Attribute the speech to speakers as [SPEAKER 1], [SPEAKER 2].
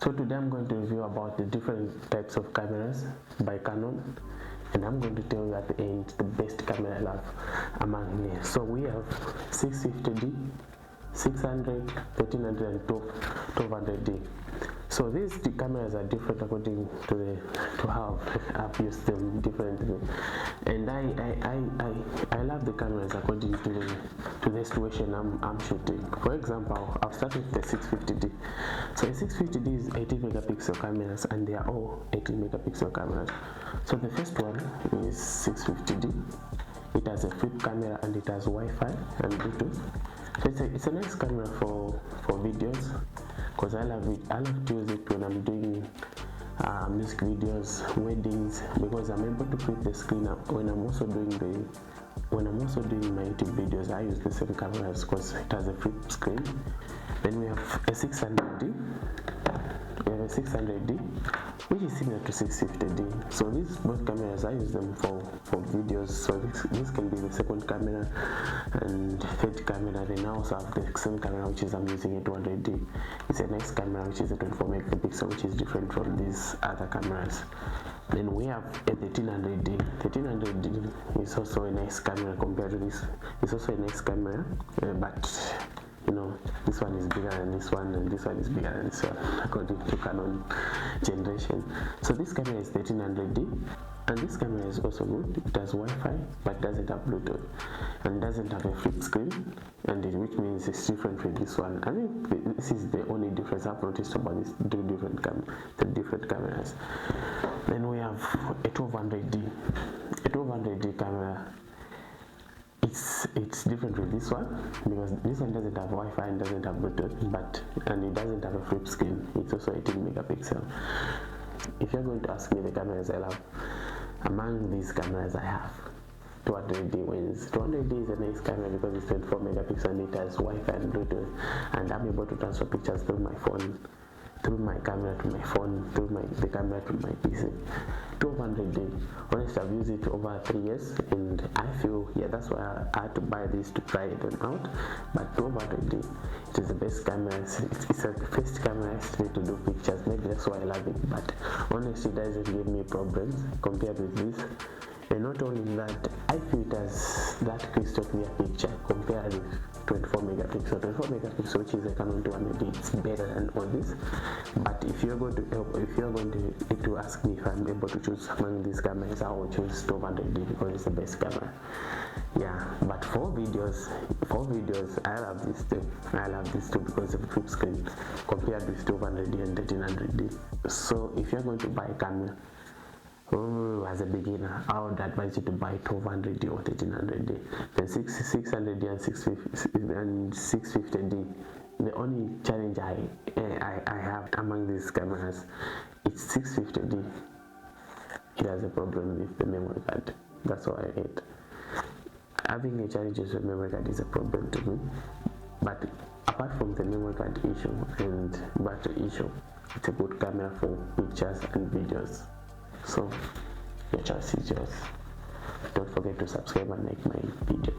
[SPEAKER 1] So today I'm going to review about the different types of cameras by Canon, and I'm going to tell you at the end the best camera I love among these. So we have 650D, 600, 1300 and 1200D. So these cameras are different according to how I've used them differently, and I love the cameras according to the situation I'm shooting. For example, I'll start with the 650D. So the 650D is 18 megapixel cameras, and they are all 18 megapixel cameras. So the first one is 650D. It has a flip camera and it has Wi-Fi and Bluetooth. So it's a nice camera for videos, because I love it. I love to use it when I'm doing music videos, weddings, because I'm able to flip the screen up when I'm also doing my YouTube videos. I use the same cameras because it has a flip screen. Then we have a 600D. We have a 600D, which is similar to 650D. So these both cameras, I use them for videos. So this can be the second camera and third camera. Then I also have the same camera, which is I'm using a 200D. It's a nice camera, which is a 24 megapixel, which is different from these other cameras. Then we have a 1300D. 1300D is also a nice camera compared to this. It's also a nice camera, but you know, this one is bigger than this one, and this one is bigger than this one, according to Canon generation. So this camera is 1300D, and this camera is also good. It has Wi-Fi, but doesn't have Bluetooth, and doesn't have a flip screen, which means it's different from this one. I think this is the only difference I've noticed about these two different cameras. Then we have a 1200D. A 1200D camera. It's different with this one, because this one doesn't have Wi-Fi and doesn't have Bluetooth, and it doesn't have a flip screen. It's also 18 megapixel. If you're going to ask me the cameras I love, among these cameras I have 200D wins. 200D is a nice camera because it's 24 megapixel and it has Wi-Fi and Bluetooth, and I'm able to transfer pictures through my phone, through my camera to my phone, through the camera to my PC. 1200D, honestly, I've used it over 3 years, and I feel, that's why I had to buy this to try them out. But 1200D, it is the best camera. It's the first camera I need to do pictures. Maybe that's why I love it. But honestly, it doesn't give me problems compared with this. And not only that, I feel it has that crystal clear picture compared with 24 megapixel. 24 megapixel, which is a Canon 200D, it's better than all this. But if you're going to ask me if I'm able to choose among these cameras, I will choose 1200D because it's the best camera. But for videos, I love this too. I love this too because of the flip screen compared with 1200D and 1300D. So if you're going to buy a camera, as a beginner, I would advise you to buy 1200D or 1300D. Then 600D and 650D. The only challenge I have among these cameras, it's 650D. It has a problem with the memory card. That's what I hate. Having a challenge with the memory card is a problem to me. But apart from the memory card issue and battery issue, it's a good camera for pictures and videos. So your choice is yours. Don't forget to subscribe and like my video.